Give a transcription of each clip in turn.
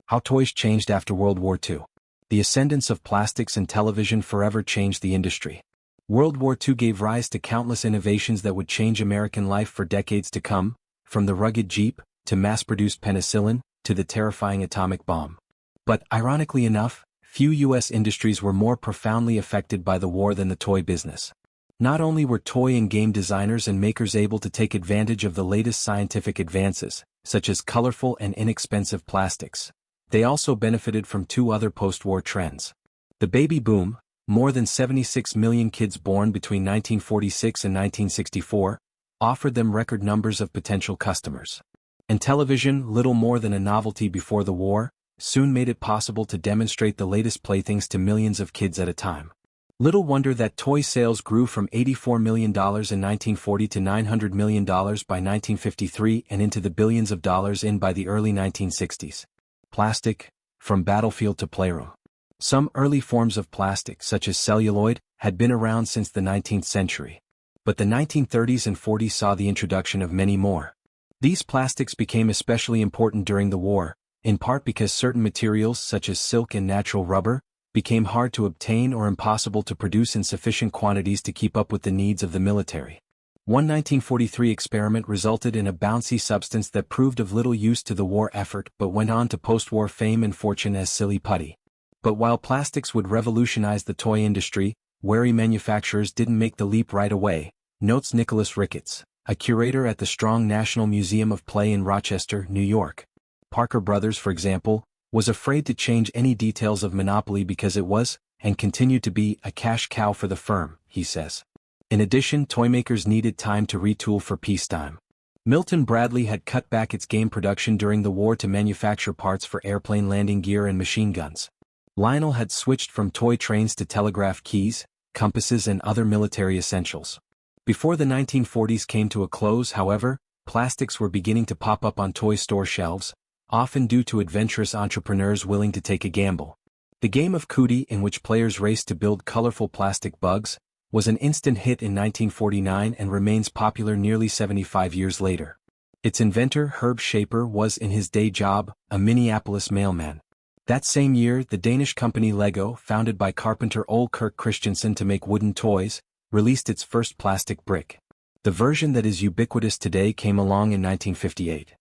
How toys changed after World War II. The ascendance of plastics and television forever changed the industry. World War II gave rise to countless innovations that would change American life for decades to come, from the rugged Jeep, to mass-produced penicillin, to the terrifying atomic bomb. But, ironically enough, few U.S. industries were more profoundly affected by the war than the toy business. Not only were toy and game designers and makers able to take advantage of the latest scientific advances, such as colorful and inexpensive plastics, they also benefited from two other post-war trends. The baby boom, more than 76 million kids born between 1946 and 1964, offered them record numbers of potential customers. And television, little more than a novelty before the war, soon made it possible to demonstrate the latest playthings to millions of kids at a time. Little wonder that toy sales grew from $84 million in 1940 to $900 million by 1953 and into the billions of dollars by the early 1960s. Plastic, from battlefield to playroom. Some early forms of plastic, such as celluloid, had been around since the 19th century. But the 1930s and 40s saw the introduction of many more. These plastics became especially important during the war, in part because certain materials such as silk and natural rubber became hard to obtain or impossible to produce in sufficient quantities to keep up with the needs of the military. One 1943 experiment resulted in a bouncy substance that proved of little use to the war effort but went on to post-war fame and fortune as silly putty. But while plastics would revolutionize the toy industry, wary manufacturers didn't make the leap right away, notes Nicholas Ricketts, a curator at the Strong National Museum of Play in Rochester, New York. Parker Brothers, for example, was afraid to change any details of Monopoly because it was, and continued to be, a cash cow for the firm, he says. In addition, toymakers needed time to retool for peacetime. Milton Bradley had cut back its game production during the war to manufacture parts for airplane landing gear and machine guns. Lionel had switched from toy trains to telegraph keys, compasses and other military essentials. Before the 1940s came to a close, however, plastics were beginning to pop up on toy store shelves, often due to adventurous entrepreneurs willing to take a gamble. The game of Cootie, in which players raced to build colorful plastic bugs, was an instant hit in 1949 and remains popular nearly 75 years later. Its inventor, Herb Schaper, was in his day job, a Minneapolis mailman. That same year, the Danish company Lego, founded by carpenter Ole Kirk Christiansen to make wooden toys, released its first plastic brick. The version that is ubiquitous today came along in 1958.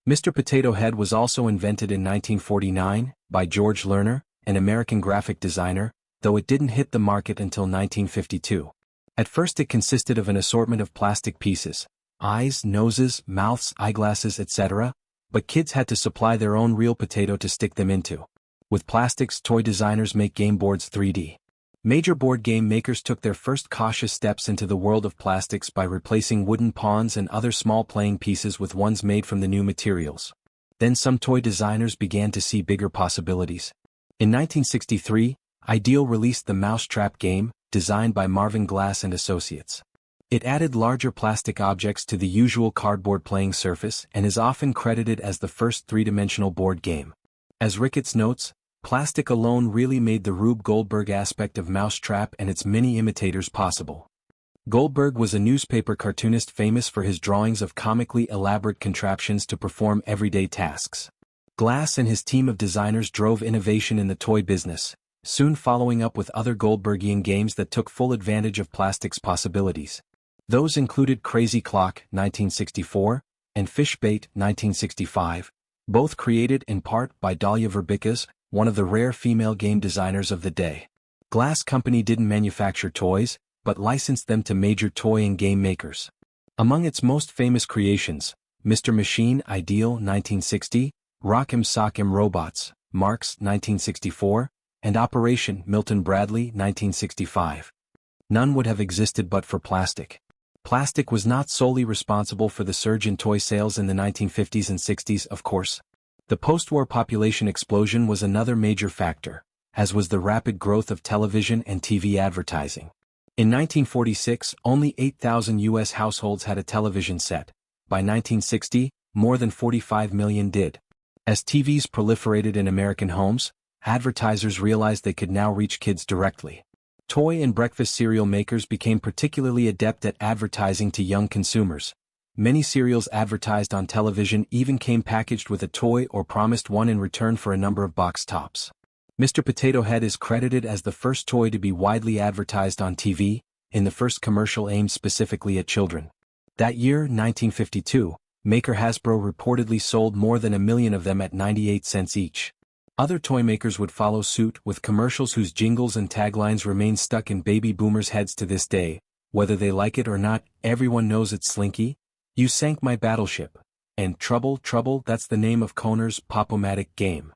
Mr. Potato Head was also invented in 1949, by George Lerner, an American graphic designer, though it didn't hit the market until 1952. At first it consisted of an assortment of plastic pieces, eyes, noses, mouths, eyeglasses, etc., but kids had to supply their own real potato to stick them into. With plastics, toy designers make game boards 3D. Major board game makers took their first cautious steps into the world of plastics by replacing wooden pawns and other small playing pieces with ones made from the new materials. Then some toy designers began to see bigger possibilities. In 1963, Ideal released the Mousetrap game, designed by Marvin Glass and Associates. It added larger plastic objects to the usual cardboard playing surface and is often credited as the first three-dimensional board game. As Ricketts notes, plastic alone really made the Rube Goldberg aspect of Mousetrap and its many imitators possible. Goldberg was a newspaper cartoonist famous for his drawings of comically elaborate contraptions to perform everyday tasks. Glass and his team of designers drove innovation in the toy business, soon following up with other Goldbergian games that took full advantage of plastic's possibilities. Those included Crazy Clock, 1964, and Fishbait, 1965, both created in part by Dahlia Verbicas, one of the rare female game designers of the day. Glass Company didn't manufacture toys, but licensed them to major toy and game makers. Among its most famous creations, Mr. Machine, Ideal, 1960, Rock'em Sock'em Robots, Marx, 1964, and Operation, Milton Bradley, 1965. None would have existed but for plastic. Plastic was not solely responsible for the surge in toy sales in the 1950s and 60s, of course. The post-war population explosion was another major factor, as was the rapid growth of television and TV advertising. In 1946, only 8,000 U.S. households had a television set. By 1960, more than 45 million did. As TVs proliferated in American homes, advertisers realized they could now reach kids directly. Toy and breakfast cereal makers became particularly adept at advertising to young consumers, Many cereals advertised on television even came packaged with a toy or promised one in return for a number of box tops. Mr. Potato Head is credited as the first toy to be widely advertised on TV, in the first commercial aimed specifically at children. That year, 1952, maker Hasbro reportedly sold more than 1 million of them at 98 cents each. Other toy makers would follow suit with commercials whose jingles and taglines remain stuck in baby boomers' heads to this day. Whether they like it or not, everyone knows it's Slinky, "You Sank My Battleship," and "Trouble, Trouble," that's the name of Kohner's Pop-O-Matic game.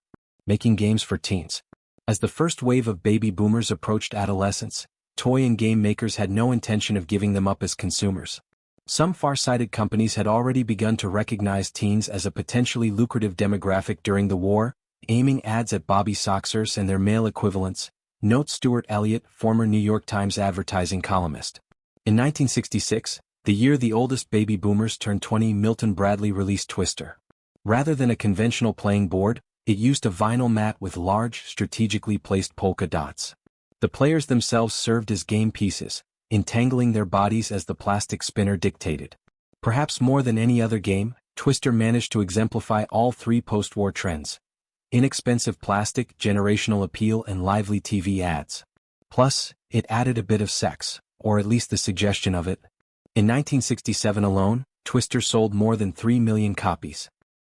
Making games for teens. As the first wave of baby boomers approached adolescence, toy and game makers had no intention of giving them up as consumers. Some far-sighted companies had already begun to recognize teens as a potentially lucrative demographic during the war, aiming ads at Bobby Soxers and their male equivalents, notes Stuart Elliott, former New York Times advertising columnist. In 1966, the year the oldest baby boomers turned 20, Milton Bradley released Twister. Rather than a conventional playing board, it used a vinyl mat with large, strategically placed polka dots. The players themselves served as game pieces, entangling their bodies as the plastic spinner dictated. Perhaps more than any other game, Twister managed to exemplify all three post-war trends: inexpensive plastic, generational appeal, and lively TV ads. Plus, it added a bit of sex, or at least the suggestion of it. In 1967 alone, Twister sold more than 3 million copies.